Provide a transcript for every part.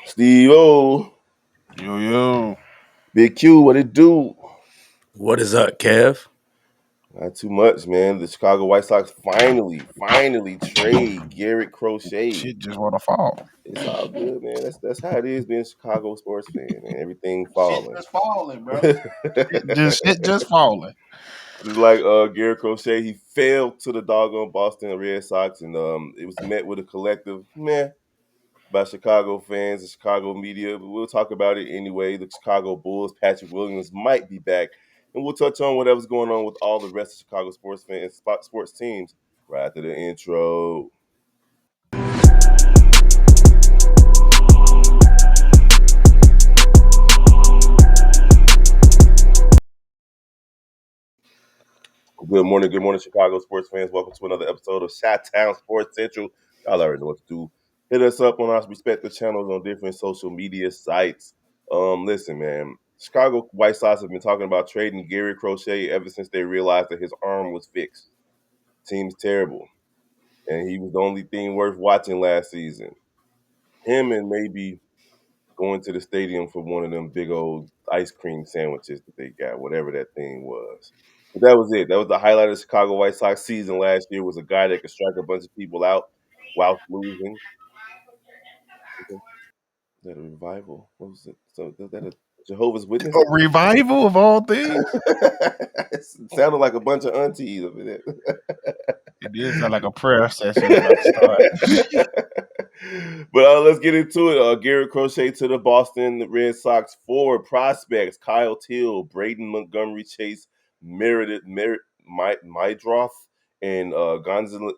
Steve O, Yo. Big Q, what it do? What is up, Kev? Not too much, man. The Chicago White Sox finally trade Garrett Crochet. Shit just wanna fall. It's all good, man. That's how it is being a Chicago sports fan, man. Everything Shit falling. just falling, bro. Just Shit just falling. like Garrett Crochet, he fell to the doggone Boston Red Sox, and it was met with a collective meh by Chicago fans and Chicago media, but we'll talk about it anyway. The Chicago Bulls, Patrick Williams might be back, and we'll touch on whatever's going on with all the rest of Chicago sports fans, sports teams right after the intro. Good morning, Chicago sports fans. Welcome to another episode of Chi-Town Sports Central. Y'all already know what to do. Hit us up on our respective channels on different social media sites. Listen, man, Chicago White Sox have been talking about trading Gary Crochet ever since they realized that his arm was fixed. Team's terrible, and he was the only thing worth watching last season. Him and maybe going to the stadium for one of them big old ice cream sandwiches that they got, whatever that thing was. But that was it. That was the highlight of the Chicago White Sox season last year. Was a guy that could strike a bunch of people out while losing. Is that a revival? What was it? So is that a Jehovah's A Witnesses? revival of all things. It sounded like a bunch of aunties over there. It did sound like a prayer session about to start. But let's get into it. Garrett Crochet to the Boston Red Sox forward prospects: Kyle Till, Braden Montgomery Chase, Mydroth, and Gonzalez,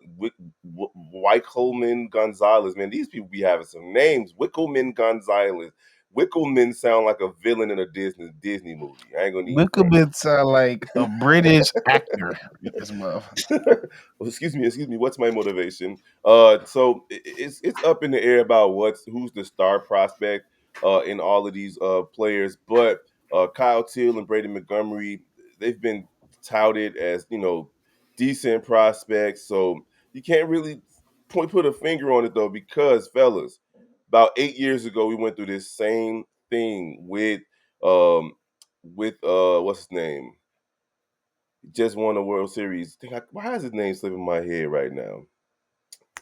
Wickelman Gonzalez. Man, these people be having some names. Wickelman Gonzalez. Wickelman sound like a villain in a Disney movie. I ain't gonna even front. Wickelman sound like a British actor. This motherfucker. Well, excuse me. What's my motivation? So it's up in the air about who's the star prospect in all of these players. But Kyle Till and Brady Montgomery, they've been touted as decent prospects. So you can't really put a finger on it though, because fellas, about 8 years ago we went through this same thing um with what's his name, just won the World Series. Why is his name slipping my head right now?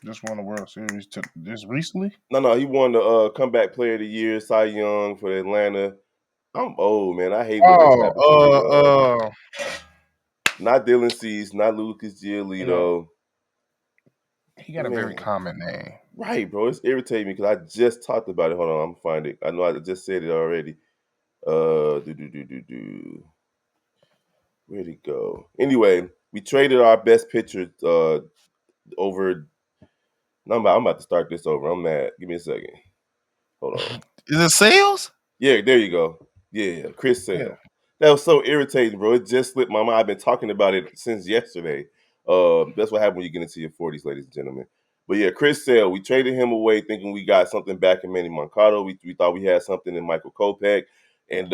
Just won the World Series just recently. No, he won the comeback player of the year, Cy Young for Atlanta. I'm old, man. I hate when this Oh, happens to me. uh, Not Dylan Cease, not Lucas no, Giolito. he got a very Man, common name. right, bro. It's irritating me because I just talked about it. Hold on, I'm gonna find it. I know I just said it already. Do. Where'd it go? Anyway, we traded our best pitcher over. No, I'm about to start this over. I'm mad. Give me a second. Hold on. Is it sales? Yeah, there you go. Yeah, Chris Yeah. Sale. That was so irritating, bro. It just slipped my mind. I've been talking about it since yesterday. That's what happened when you get into your 40s, ladies and gentlemen. But yeah, Chris Sale, we traded him away thinking we got something back in Manny Moncada. We thought we had something in Michael Kopech, and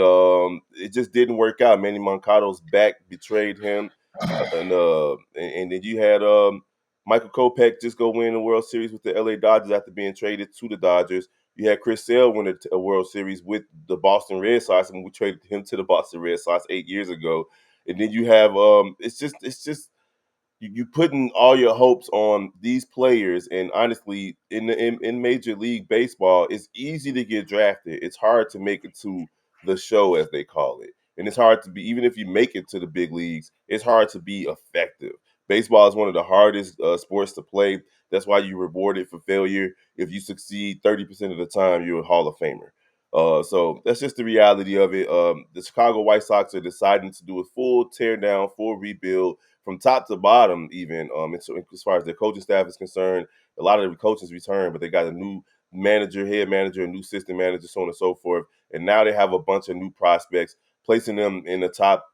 it just didn't work out. Manny Moncada's back betrayed him, and then you had Michael Kopech just go win the World Series with the LA Dodgers after being traded to the Dodgers. You had Chris Sale win a World Series with the Boston Red Sox, and we traded him to the Boston Red Sox 8 years ago. And then you have it's just you putting all your hopes on these players, and honestly, in Major League Baseball, it's easy to get drafted. It's hard to make it to the show, as they call it, and it's hard to be, even if you make it to the big leagues, it's hard to be effective. Baseball is one of the hardest sports to play. That's why you're rewarded for failure. If you succeed 30% of the time, you're a Hall of Famer. So that's just the reality of it. The Chicago White Sox are deciding to do a full tear down, full rebuild from top to bottom, even as far as their coaching staff is concerned. A lot of the coaches returned, but they got a new manager, head manager, a new system manager, so on and so forth. And now they have a bunch of new prospects, placing them in the top,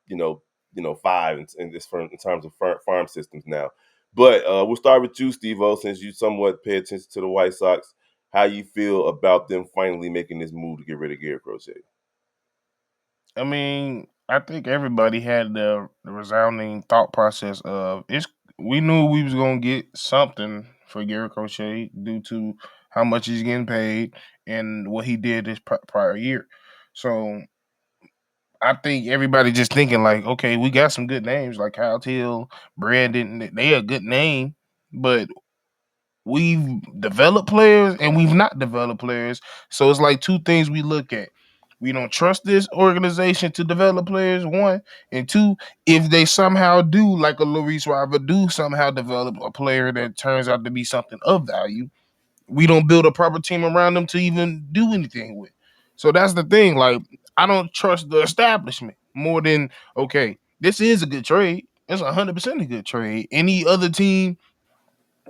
five in terms of farm systems now. But we'll start with you, Steve-O, since you somewhat pay attention to the White Sox. How you feel about them finally making this move to get rid of Garrett Crochet? I mean, I think everybody had the resounding thought process of it's. We knew we was gonna get something for Garrett Crochet due to how much he's getting paid, and what he did this prior year. So I think everybody just thinking like, okay, we got some good names like Kyle Till, Brandon. They a good name, but we've developed players and we've not developed players. So it's like two things we look at. We don't trust this organization to develop players, one, and two, if they somehow do, like a Luis Riva, do somehow develop a player that turns out to be something of value, we don't build a proper team around them to even do anything with. So that's the thing. Like, I don't trust the establishment more than okay, this is a good trade. It's 100% a good trade. Any other team,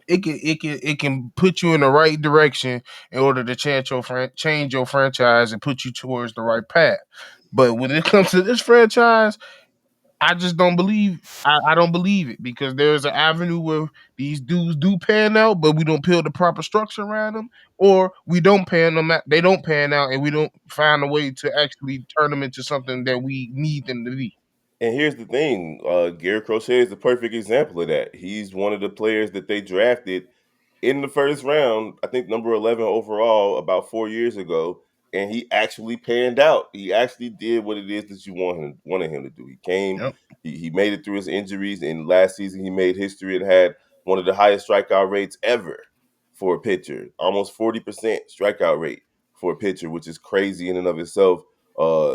it can put you in the right direction in order to change your franchise and put you towards the right path. But when it comes to this franchise, I just don't believe. I don't believe it because there's an avenue where these dudes do pan out, but we don't build the proper structure around them, or we don't pan them out. They don't pan out, and we don't find a way to actually turn them into something that we need them to be. And here's the thing, Garrett Crochet is the perfect example of that. He's one of the players that they drafted in the first round, I think number 11 overall about 4 years ago, and he actually panned out. He actually did what it is that you wanted him to do. He came, Yep. he made it through his injuries, and last season he made history and had one of the highest strikeout rates ever for a pitcher, almost 40% strikeout rate for a pitcher, which is crazy in and of itself. So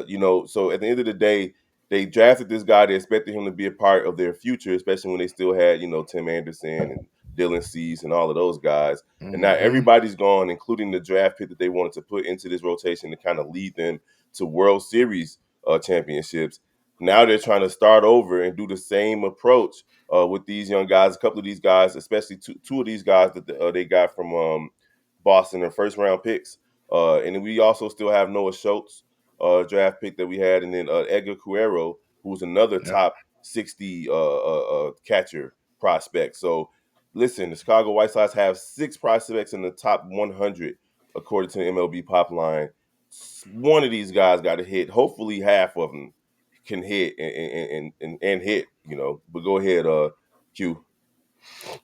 at the end of the day, they drafted this guy. They expected him to be a part of their future, especially when they still had, Tim Anderson and Dylan Cease and all of those guys. And now Hmm. everybody's gone, including the draft pick that they wanted to put into this rotation to kind of lead them to World Series championships. Now they're trying to start over and do the same approach with these young guys. A couple of these guys, especially two of these guys that they got from Boston, their first round picks. And then we also still have Noah Schultz, draft pick that we had, and then Edgar Cuero, who's another Yep. top 60 catcher prospect. So listen, the Chicago White Sox have 6 prospects in the top 100 according to the MLB Pop Line. One of these guys got to hit. Hopefully, half of them can hit and hit. But go ahead, Q.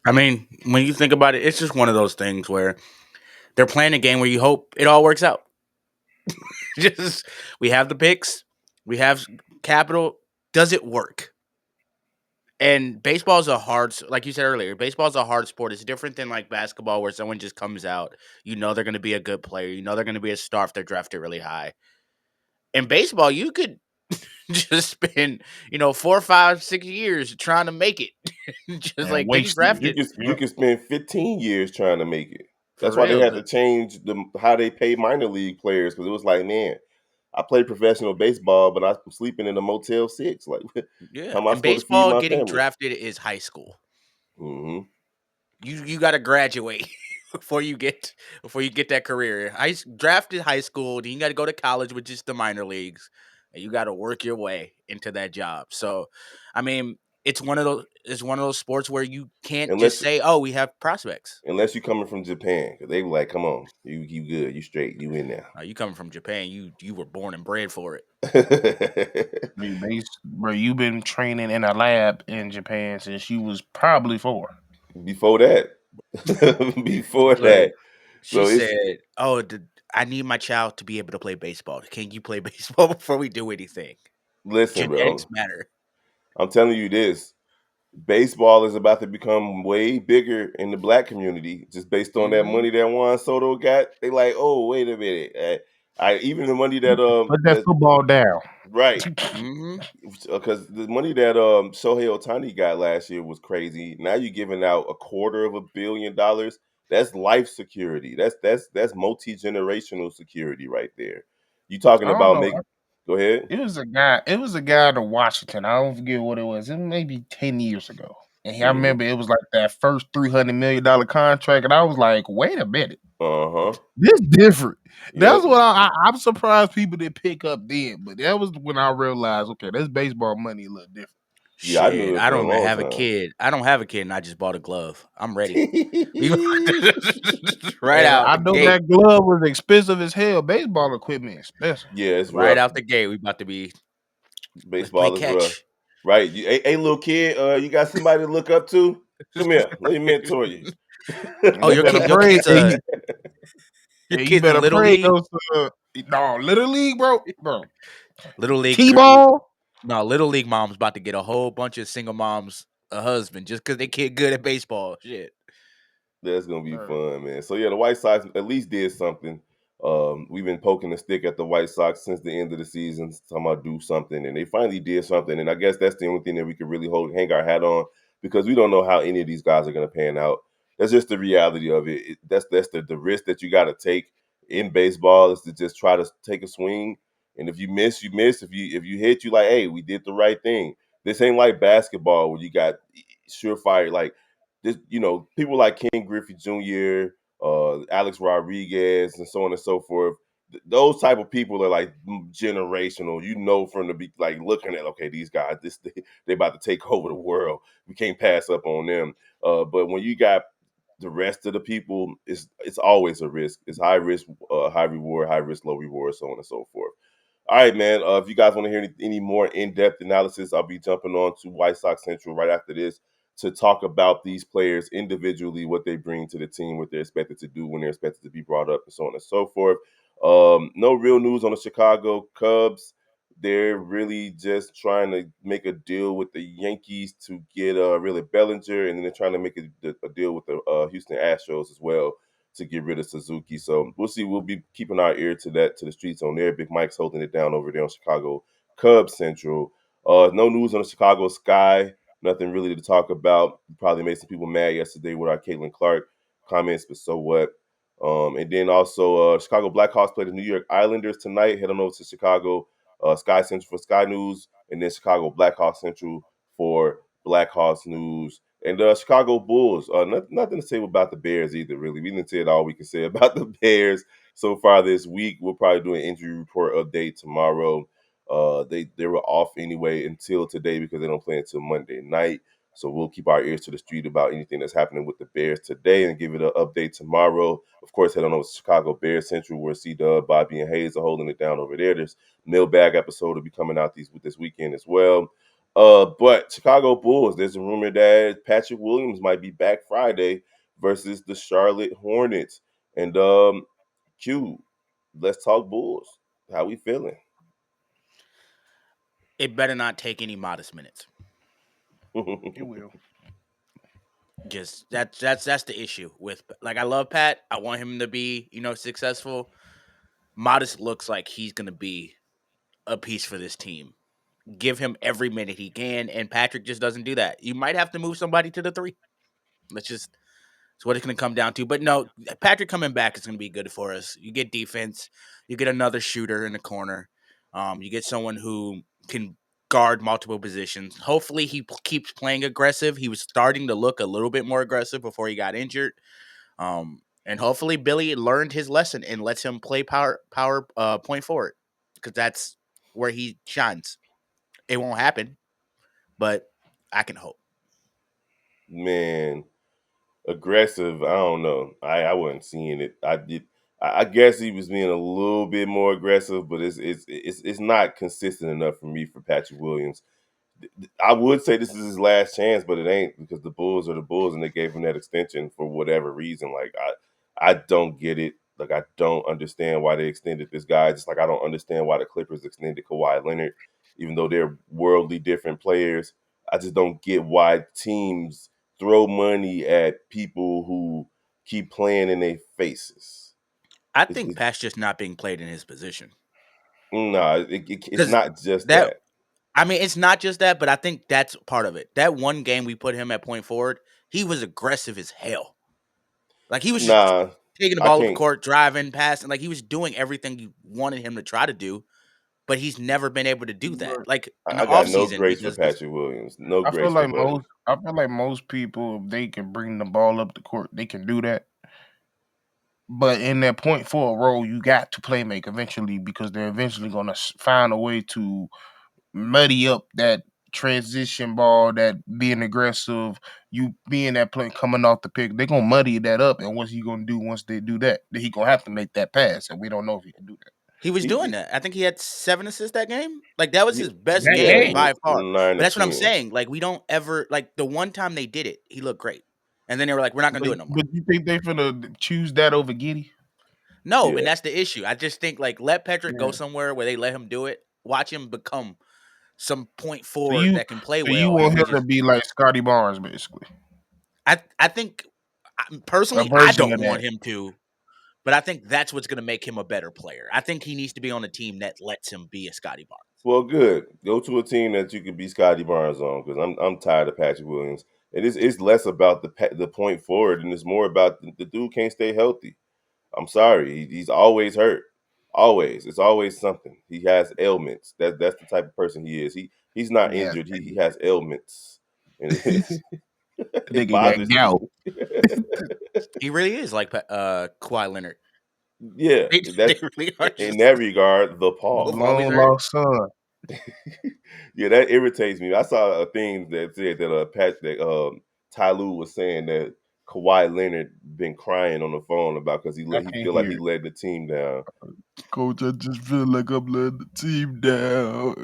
I mean, when you think about it, it's just one of those things where they're playing a game where you hope it all works out. Just we have the picks, we have capital. Does it work? And baseball is a hard, like you said earlier, baseball is a hard sport. It's different than like basketball where someone just comes out, they're going to be a good player, they're going to be a star if they're drafted really high. In baseball, you could just spend, 4, 5, 6 years trying to make it, just And like getting wasted it. You drafted can you Yep. can spend 15 years trying to make it. for That's why they real. had to change how they pay minor league players, because it was like, man, I played professional baseball, but I'm sleeping in a Motel 6. Like, Yeah, how am I in supposed to feed baseball, my getting family? drafted is high school. Hmm. You got to graduate before you get that career. Drafted high school, then you got to go to college, which is the minor leagues, and you got to work your way into that job. So, I mean, it's one of those sports where you can't just Unless say, "Oh, we have prospects." unless you coming from Japan, because they were like, come on, you good, you straight, you in there. You coming from Japan, you were born and bred for it. Bro, you've been training in a lab in Japan since you was probably 4. Before that, before Look, that, she so it's said, "Oh, I need my child to be able to play baseball. Can you play baseball before we do anything? listen, Genetics bro. matter." I'm telling you this. Baseball is about to become way bigger in the black community, just based on that Hmm. money that Juan Soto got. They like, oh, wait a minute, I even the money Put that football down. right, Hmm. because the money that Shohei Otani got last year was crazy. Now you're giving out $250 million. That's life security. That's multi-generational security right there. You talking I don't about know. make? Go ahead. It was a guy. It was a guy to Washington. I don't forget what it was. It was maybe 10 years ago. And I Hmm. remember it was like that first $300 million contract, and I was like, "Wait a minute, Uh huh. this different." That's Yep. what I'm surprised people didn't pick up then. But that was when I realized, okay, that's baseball money a little different. Yeah, I knew Shit, it I for a don't even long have a time. kid. I don't have a kid, and I just bought a glove. I'm ready. We right And out I the know gate. that glove was expensive as hell. Baseball equipment expensive. Yeah, it's Right rough. out the gate, we about to be. Let's play Baseball is rough. catch. Right. Hey, little kid, you got somebody to look up to? Come here. Let me mentor you. Oh, And you better your pray. kid's a Your Yeah, you kids in better little pray league. goes to no Little League, bro. Little league. T-ball. No, little league mom's about to get a whole bunch of single moms a husband just because they kid good at baseball. Shit. That's gonna be Bro. fun, man. So yeah, the White Sox at least did something. We've been poking the stick at the White Sox since the end of the season, talking about do something, and they finally did something. And I guess that's the only thing that we could really hang our hat on because we don't know how any of these guys are gonna pan out. That's just the reality of it. That's the risk that you got to take in baseball is to just try to take a swing. And if you miss, you miss. If you hit, you like, hey, we did the right thing. This ain't like basketball where you got surefire like this, people like Ken Griffey Jr., Alex Rodriguez, and so on and so forth. Those type of people are like generational. From the be like looking at okay, these guys, they about to take over the world. We can't pass up on them. But when you got the rest of the people, it's always a risk. It's high risk, high reward, high risk, low reward, so on and so forth. All right, man. If you guys want to hear any more in-depth analysis, I'll be jumping on to White Sox Central right after this to talk about these players individually, what they bring to the team, what they're expected to do when they're expected to be brought up, and so on and so forth. No real news on the Chicago Cubs. They're really just trying to make a deal with the Yankees to get really Bellinger, and then they're trying to make a deal with the Houston Astros as well to get rid of Suzuki. So we'll see. We'll be keeping our ear to the streets on there. Big Mike's holding it down over there on Chicago Cubs Central. No news on the Chicago Sky. Nothing really to talk about. Probably made some people mad yesterday with our Caitlin Clark comments, but so what? And then also Chicago Blackhawks play the New York Islanders tonight. Head on over to Chicago Sky Central for Sky News, and then Chicago Blackhawks Central for Blackhawks News. And Chicago Bulls, nothing to say about the Bears either, really. We didn't say it all we can say about the Bears so far this week. We'll probably do an injury report update tomorrow. They were off anyway until today because they don't play until Monday night. So we'll keep our ears to the street about anything that's happening with the Bears today and give it an update tomorrow. Of course, head on over to Chicago Bears Central where C-Dub, Bobby, and Hayes are holding it down over there. There's mailbag episode will be coming out this weekend as well. But Chicago Bulls, there's a rumor that Patrick Williams might be back Friday versus the Charlotte Hornets. And Q, let's talk Bulls. How we feeling? It better not take any modest minutes. It will. Just that's the issue with like I love Pat. I want him to be successful. Modest looks like he's gonna be a piece for this team. Give him every minute he can, and Patrick just doesn't do that. You might have to move somebody to the 3. It's what it's going to come down to. But no, Patrick coming back is going to be good for us. You get defense, you get another shooter in the corner, you get someone who can guard multiple positions. Hopefully, he keeps playing aggressive. He was starting to look a little bit more aggressive before he got injured. And hopefully, Billy learned his lesson and lets him play power point forward because that's where he shines. It won't happen, but I can hope. Man, aggressive. I don't know. I wasn't seeing it. I did. I guess he was being a little bit more aggressive, but it's not consistent enough for me for Patrick Williams. I would say this is his last chance, but it ain't because the Bulls are the Bulls, and they gave him that extension for whatever reason. Like I don't get it. Like I don't understand why they extended this guy. Just like I don't understand why the Clippers extended Kawhi Leonard, even though they're worldly different players. I just don't get why teams throw money at people who keep playing in their faces. I It's, think it's Pat's just not being played in his position nah, it's because not just that. that. I mean, it's not just that, but I think that's part of it. That one game we put him at point forward, he was aggressive as hell. Like he was just Nah, taking the I ball up the can't. court, driving, passing. Like he was doing everything you wanted him to try to do, but he's never been able to do that. But Like in the I got no offseason, he grace for does this. Patrick Williams. No I feel grace for like Buddy. most people, if they can bring the ball up the court, they can do that. But in that point forward role, you got to play make eventually because they're eventually going to find a way to muddy up that transition ball, that being aggressive, you being that play coming off the pick. They're gonna muddy that up, and what's he gonna do once they do that? Then he gonna have to make that pass, and we don't know if he can do that. He was doing He, that. I think he had 7 assists that game. Like that was his best That yeah, game game, by far. 9 But to that's what I'm 10. saying. Like we don't ever like the one time they did it, he looked great. And then they were like, we're not gonna but, do it no more. but you think they finna choose that over Giddy? No, and Yeah. that's the issue. I just think like let Patrick go Yeah. somewhere where they let him do it. Watch him become some point So forward you that can play so you well, and want we him to just. be like Scotty Barnes, basically, I think a personally I version don't of want that. him to, but I think that's what's going to make him a better player. I think he needs to be on a team that lets him be a Scotty Barnes. Well, good. Go to a team that you can be Scotty Barnes on because I'm tired of Patrick Williams. And it's less about the point forward and it's more about the dude can't stay healthy. I'm sorry, he's always hurt. Always, it's always something. He has ailments. That's the type of person he is. He's not Yeah, injured. He has ailments, and it nigga got bothers me. gout. He really is like Kawhi Leonard. Yeah, They that's really are in just that regard the both pause. always Long hurt. lost son. Yeah, that irritates me. I saw a thing that said that Ty Lue was saying that Kawhi Leonard been crying on the phone about because I he can't feel like hear he it. led the team down. Coach, I just feel like I'm letting the team down.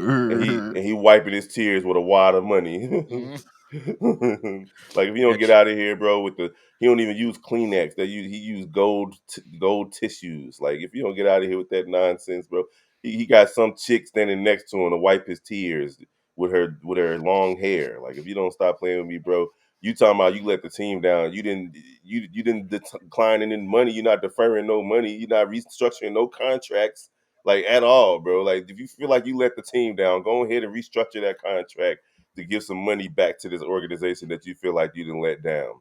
And he wiping his tears with a wad of money. Mhm. Like if you don't get out of here, bro, with the he don't even use Kleenex. He use gold tissues. Like if you don't get out of here with that nonsense, bro, he got some chick standing next to him to wipe his tears with her long hair. Like if you don't stop playing with me, bro, you talking about you let the team down. You didn't decline any money. You're not deferring no money. You're not restructuring no contracts like at all, bro. Like if you feel like you let the team down, go ahead and restructure that contract to give some money back to this organization that you feel like you didn't let down.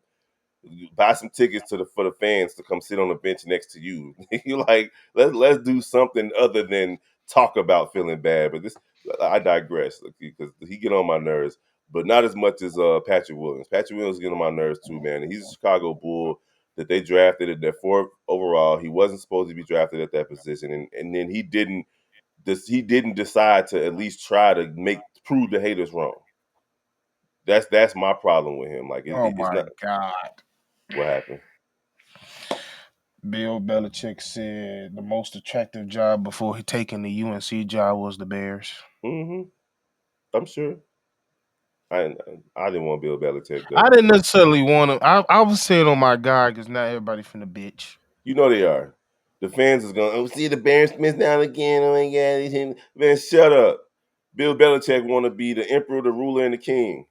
Buy some tickets for the fans to come sit on the bench next to you. You like let's do something other than talk about feeling bad. But this I digress because he get on my nerves, but not as much as Patrick Williams. Patrick Williams get on my nerves too, man. And he's a Chicago Bull that they drafted at their fourth overall. He wasn't supposed to be drafted at that position, and then he didn't decide to at least try to prove the haters wrong. That's my problem with him. Like Oh it's my not God. what happened. Bill Belichick said the most attractive job before he taking the UNC job was the Bears. Hmm. I'm sure. I I didn't want Bill Belichick I though. didn't necessarily want him. I was saying on my guy because not everybody finna bitch. You know they are. The fans is going. Oh, see the Bears miss down again. Oh my God, he's him. Man, shut up. Bill Belichick want to be the emperor, the ruler, and the king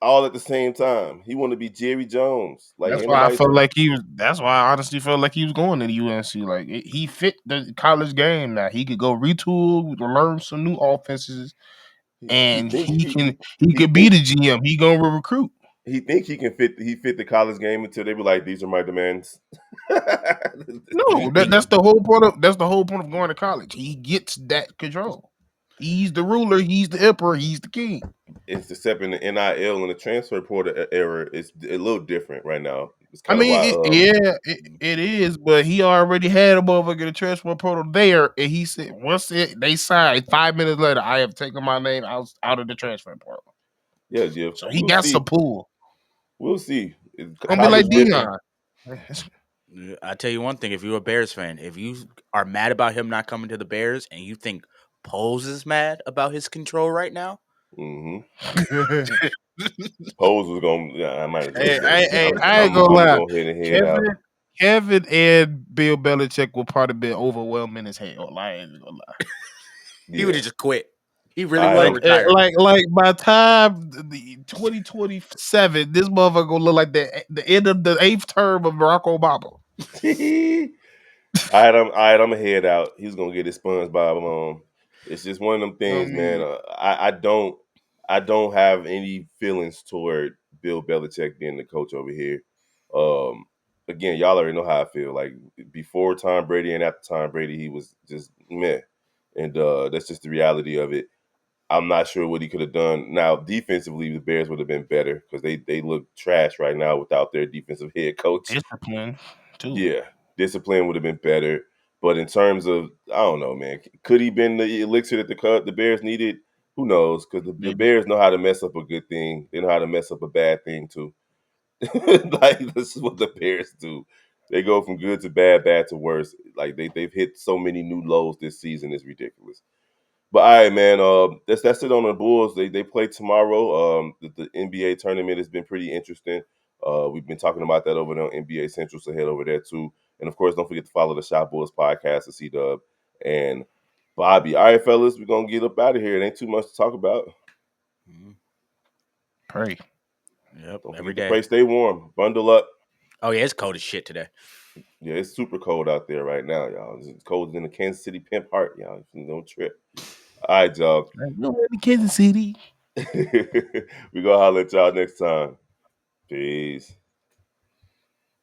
all at the same time. He want to be Jerry Jones. Like That's ain't why I nobody. felt like he was. That's why I honestly felt like he was going to the UNC. Like he fit the college game. Now he could go retool, learn some new offenses, He and think he he could be think the GM. He gonna recruit. he can fit the college game until they be like these are my demands. No, that's the whole point of going to college. He gets that control. He's the ruler. He's the emperor. He's the king. It's except in the NIL and the transfer portal era, it's a little different right now. It's I kind of why mean, it is, but he already had a motherfucker in the transfer portal there, and he said once they signed, 5 minutes later, I have taken my name out of the transfer portal. yeah, So he we'll got some see. pull. We'll see. Gonna be like College Ripping. Dion. I tell you one thing: if you're a Bears fan, if you are mad about him not coming to the Bears, and you think Poles is mad about his control right now, Hmm. Pose was gonna. Yeah, I might as well Hey, say it. I ain't gonna I'm lie. gonna head and head out. Kevin, Kevin and Bill Belichick will probably be overwhelming as hell. I ain't gonna lie. he would Yeah. have just quit. He really All would right. have retired. Like by time the 2027, this motherfucker gonna look like the end of the eighth term of Barack Obama. All right, I'm gonna head out. He's gonna get his SpongeBob on. It's just one of them I things, man. mean, I don't have any feelings toward Bill Belichick being the coach over here. Um, again, y'all already know how I feel. Like before Tom Brady and after Tom Brady, he was just meh, and that's just the reality of it. I'm not sure what he could have done. Now, defensively, the Bears would have been better because they look trash right now without their defensive head coach. discipline too. Yeah, discipline would have been better. But in terms of, I don't know, man, could he been the elixir that the Bears needed? Who knows? Because the Maybe. Bears know how to mess up a good thing. They know how to mess up a bad thing too. Like this is what the Bears do. They go from good to bad, bad to worse. Like they've hit so many new lows this season. It's ridiculous. But all right, man. That's it on the Bulls. They play tomorrow. The NBA tournament has been pretty interesting. We've been talking about that over there on NBA Central, so head over there too. And of course, don't forget to follow the Shop Boys podcast to C-Dub and Bobby. All right, fellas, we're going to get up out of here. It ain't too much to talk about. Pray. Yep. Don't Every forget to day. pray, stay warm, bundle up. Oh yeah, it's cold as shit today. Yeah, it's super cold out there right now, y'all. It's colder than the Kansas City Pimp Heart, y'all. Don't trip. All right, y'all. Kansas City. We gonna holler at y'all next time. Peace.